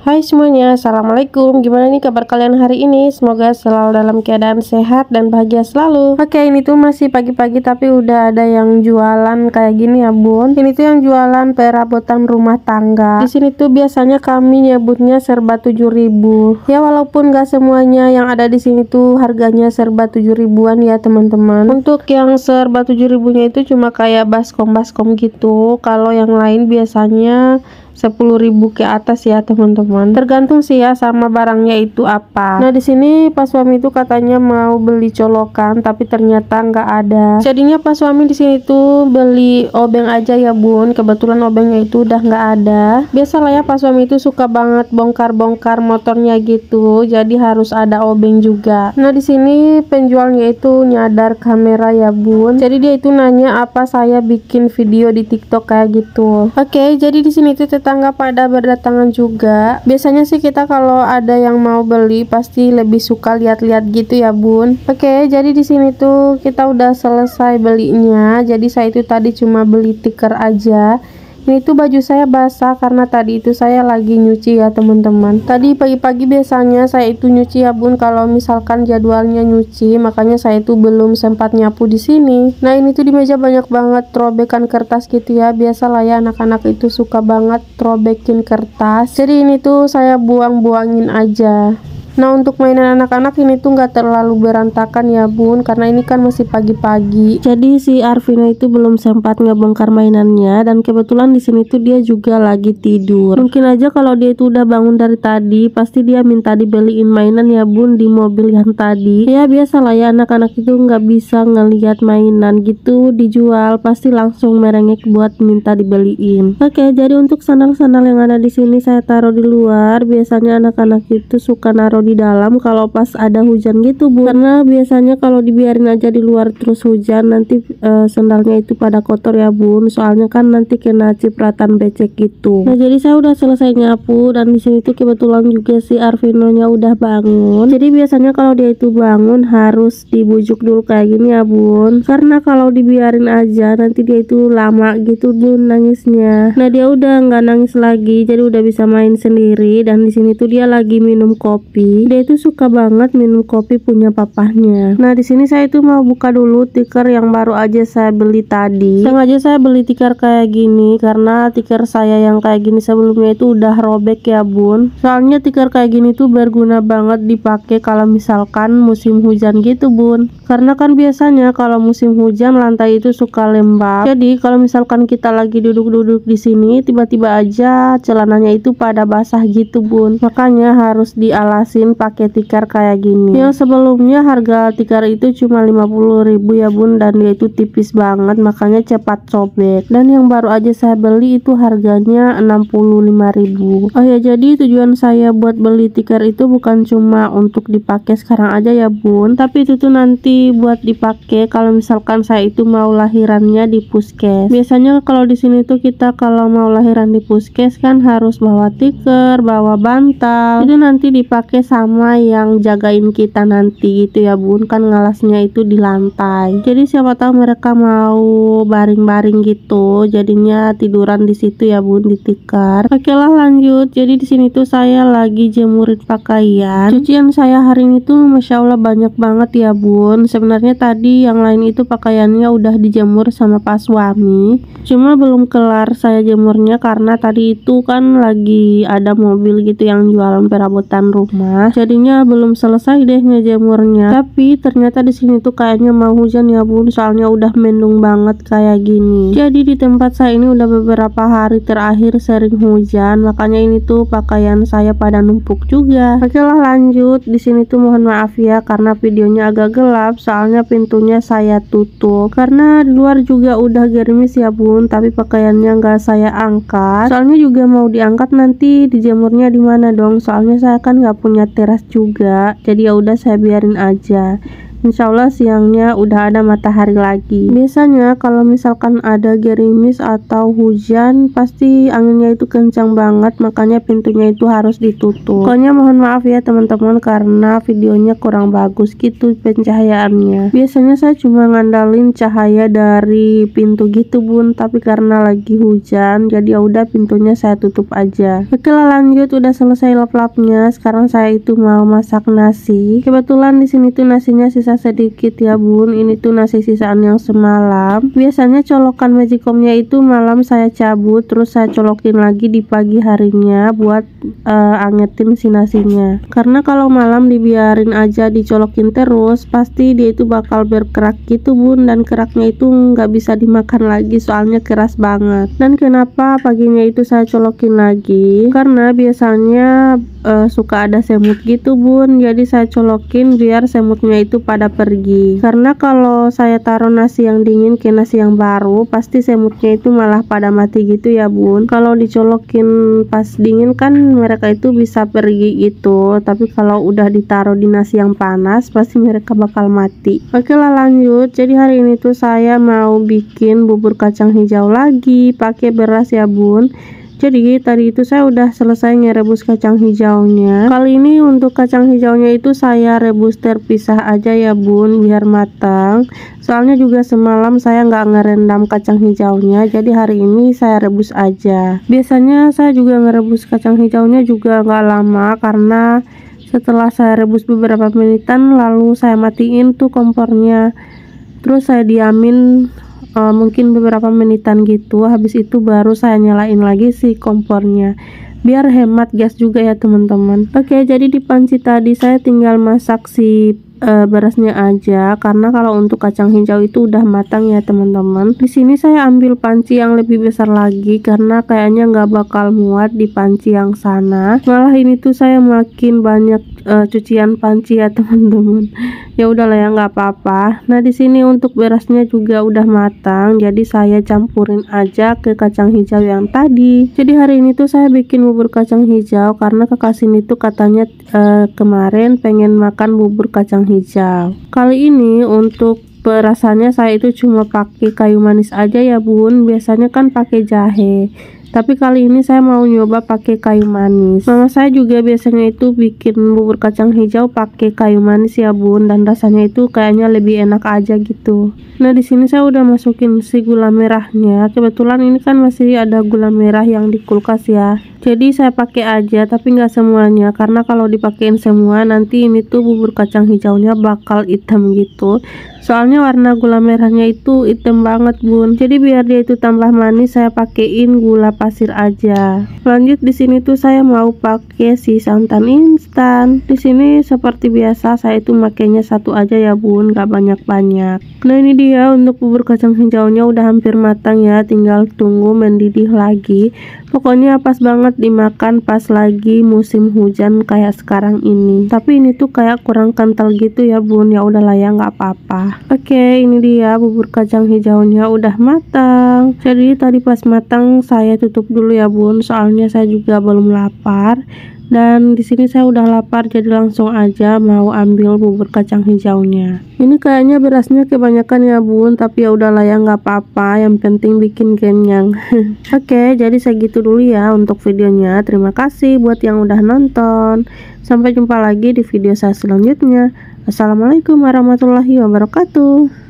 Hai semuanya, assalamualaikum. Gimana nih kabar kalian hari ini? Semoga selalu dalam keadaan sehat dan bahagia selalu. Oke, ini tuh masih pagi-pagi tapi udah ada yang jualan kayak gini ya bun. Ini tuh yang jualan perabotan rumah tangga. Di sini tuh biasanya kami nyebutnya serba 7.000. Ya walaupun gak semuanya yang ada di sini tuh harganya serba 7.000-an ya teman-teman. Untuk yang serba 7.000-nya itu cuma kayak baskom gitu. Kalau yang lain biasanya 10.000 ke atas ya teman-teman, tergantung sih ya sama barangnya itu apa. Nah di sini pas suami itu katanya mau beli colokan tapi ternyata nggak ada, jadinya pas suami di sini tuh beli obeng aja ya bun. Kebetulan obengnya itu udah nggak ada. Biasalah ya pas suami itu suka banget bongkar-bongkar motornya gitu, jadi harus ada obeng juga. Nah di sini penjualnya itu nyadar kamera ya bun, jadi dia itu nanya apa saya bikin video di TikTok kayak gitu. Oke, jadi di sini tuh tetangga pada berdatangan juga. Biasanya sih kita kalau ada yang mau beli pasti lebih suka lihat-lihat gitu ya bun. Oke, jadi di sini tuh kita udah selesai belinya. Jadi saya itu tadi cuma beli tikar aja. Ini tuh baju saya basah karena tadi itu saya lagi nyuci ya teman-teman. Tadi pagi-pagi biasanya saya itu nyuci ya bun, kalau misalkan jadwalnya nyuci, makanya saya itu belum sempat nyapu di sini. Nah ini tuh di meja banyak banget robekan kertas gitu ya. Biasalah ya anak-anak itu suka banget robekin kertas. Jadi ini tuh saya buang-buangin aja. Nah untuk mainan anak-anak ini tuh nggak terlalu berantakan ya bun, karena ini kan masih pagi-pagi. Jadi si Arvina itu belum sempat ngebongkar mainannya, dan kebetulan di sini tuh dia juga lagi tidur. Mungkin aja kalau dia itu udah bangun dari tadi, pasti dia minta dibeliin mainan ya bun di mobil yang tadi. Ya biasalah ya anak-anak itu nggak bisa ngelihat mainan gitu dijual, pasti langsung merengek buat minta dibeliin. Oke, jadi untuk sandal-sandal yang ada di sini saya taruh di luar. Biasanya anak-anak itu suka naruh di dalam kalau pas ada hujan gitu bu, karena biasanya kalau dibiarin aja di luar terus hujan nanti sendalnya itu pada kotor ya bun, soalnya kan nanti kena cipratan becek gitu. Nah jadi saya udah selesai nyapu, dan di sini tuh kebetulan juga si Arvinonya udah bangun. Jadi biasanya kalau dia itu bangun harus dibujuk dulu kayak gini ya bun, karena kalau dibiarin aja nanti dia itu lama gitu bun nangisnya. Nah dia udah nggak nangis lagi, jadi udah bisa main sendiri. Dan di sini tuh dia lagi minum kopi. Dia itu suka banget minum kopi punya papahnya. Nah di sini saya itu mau buka dulu tikar yang baru aja saya beli tadi. Sengaja saya beli tikar kayak gini karena tikar saya yang kayak gini sebelumnya itu udah robek ya bun. Soalnya tikar kayak gini tuh berguna banget dipakai kalau misalkan musim hujan gitu bun. Karena kan biasanya kalau musim hujan lantai itu suka lembab. Jadi kalau misalkan kita lagi duduk-duduk di sini, tiba-tiba aja celananya itu pada basah gitu bun. Makanya harus dialasin pakai tikar kayak gini. Yang sebelumnya harga tikar itu cuma 50.000 ya bun, dan dia itu tipis banget makanya cepat sobek. Dan yang baru aja saya beli itu harganya 65.000. Oh ya, jadi tujuan saya buat beli tikar itu bukan cuma untuk dipakai sekarang aja ya bun, tapi itu tuh nanti buat dipakai kalau misalkan saya itu mau lahirannya di puskes. Biasanya kalau di sini tuh kita kalau mau lahiran di puskes kan harus bawa tikar, bawa bantal. Itu nanti dipakai sama yang jagain kita nanti gitu ya bun, kan ngalasnya itu di lantai. Jadi siapa tahu mereka mau baring-baring gitu, jadinya tiduran di situ ya bun, di tikar. Oke lah lanjut. Jadi di sini tuh saya lagi jemurin pakaian. Cucian saya hari ini tuh masya Allah banyak banget ya bun. Sebenarnya tadi yang lain itu pakaiannya udah dijemur sama pas suami, cuma belum kelar saya jemurnya karena tadi itu kan lagi ada mobil gitu yang jualan perabotan rumah, jadinya belum selesai deh ngejemurnya. Tapi ternyata di sini tuh kayaknya mau hujan ya bun, soalnya udah mendung banget kayak gini. Jadi di tempat saya ini udah beberapa hari terakhir sering hujan, makanya ini tuh pakaian saya pada numpuk juga. Oke lah lanjut. Di sini tuh mohon maaf ya karena videonya agak gelap, soalnya pintunya saya tutup karena di luar juga udah gerimis ya bun, tapi pakaiannya nggak saya angkat. Soalnya juga mau diangkat nanti dijemurnya di mana dong, soalnya saya kan nggak punya teras juga, jadi ya udah saya biarin aja. Insya Allah siangnya udah ada matahari lagi. Biasanya kalau misalkan ada gerimis atau hujan pasti anginnya itu kencang banget, makanya pintunya itu harus ditutup. Pokoknya mohon maaf ya teman-teman karena videonya kurang bagus gitu pencahayaannya. Biasanya saya cuma ngandalin cahaya dari pintu gitu bun, tapi karena lagi hujan jadi ya udah pintunya saya tutup aja. Oke lah, lanjut, udah selesai lap-lapnya. Sekarang saya itu mau masak nasi. Kebetulan di sini tuh nasinya sisa sedikit ya bun. Ini tuh nasi sisaan yang semalam. Biasanya colokan magicomnya itu malam saya cabut, terus saya colokin lagi di pagi harinya buat angetin si nasinya. Karena kalau malam dibiarin aja dicolokin terus, pasti dia itu bakal berkerak gitu bun, dan keraknya itu nggak bisa dimakan lagi soalnya keras banget. Dan kenapa paginya itu saya colokin lagi? Karena biasanya suka ada semut gitu bun, jadi saya colokin biar semutnya itu pada pergi. Karena kalau saya taruh nasi yang dingin ke nasi yang baru, pasti semutnya itu malah pada mati gitu ya bun. Kalau dicolokin pas dingin kan mereka itu bisa pergi gitu, tapi kalau udah ditaruh di nasi yang panas pasti mereka bakal mati. Oke lah, lanjut. Jadi hari ini tuh saya mau bikin bubur kacang hijau lagi pakai beras ya bun. Jadi tadi itu saya udah selesai ngerebus kacang hijaunya. Kali ini untuk kacang hijaunya itu saya rebus terpisah aja ya bun biar matang. Soalnya juga semalam saya nggak ngerendam kacang hijaunya, jadi hari ini saya rebus aja. Biasanya saya juga ngerebus kacang hijaunya juga nggak lama, karena setelah saya rebus beberapa menitan lalu saya matiin tuh kompornya, terus saya diamin mungkin beberapa menitan gitu. Habis itu baru saya nyalain lagi si kompornya biar hemat gas juga ya teman-teman. Oke, jadi di panci tadi saya tinggal masak si berasnya aja, karena kalau untuk kacang hijau itu udah matang ya teman-teman. Di sini saya ambil panci yang lebih besar lagi karena kayaknya nggak bakal muat di panci yang sana. Malah ini tuh saya makin banyak cucian panci ya teman-teman. Ya udahlah ya, nggak apa-apa. Nah di sini untuk berasnya juga udah matang, jadi saya campurin aja ke kacang hijau yang tadi. Jadi hari ini tuh saya bikin bubur kacang hijau karena kakak sini tuh katanya kemarin pengen makan bubur kacang hijau. Kali ini untuk perasannya saya itu cuma pakai kayu manis aja ya bun. Biasanya kan pakai jahe, tapi kali ini saya mau nyoba pakai kayu manis. Mama saya juga biasanya itu bikin bubur kacang hijau pakai kayu manis ya bun, dan rasanya itu kayaknya lebih enak aja gitu. Nah di sini saya udah masukin si gula merahnya. Kebetulan ini kan masih ada gula merah yang di kulkas ya, jadi saya pakai aja tapi nggak semuanya, karena kalau dipakein semua nanti ini tuh bubur kacang hijaunya bakal hitam gitu. Soalnya warna gula merahnya itu hitam banget bun. Jadi biar dia itu tambah manis saya pakein gula pasir aja. Lanjut di sini tuh saya mau pakai si santan instan. Di sini seperti biasa saya itu makainya satu aja ya bun, gak banyak-banyak. Nah ini dia untuk bubur kacang hijaunya udah hampir matang ya, tinggal tunggu mendidih lagi. Pokoknya pas banget dimakan pas lagi musim hujan kayak sekarang ini. Tapi ini tuh kayak kurang kental gitu ya bun. Ya udahlah ya, nggak apa-apa. Oke, ini dia bubur kacang hijaunya udah matang. Jadi tadi pas matang saya tutup dulu ya bun, soalnya saya juga belum lapar. Dan di sini saya udah lapar, jadi langsung aja mau ambil bubur kacang hijaunya. Ini kayaknya berasnya kebanyakan ya bun, tapi ya udahlah ya, nggak apa-apa. Yang penting bikin kenyang. Oke, jadi segitu dulu ya untuk videonya. Terima kasih buat yang udah nonton. Sampai jumpa lagi di video saya selanjutnya. Assalamualaikum warahmatullahi wabarakatuh.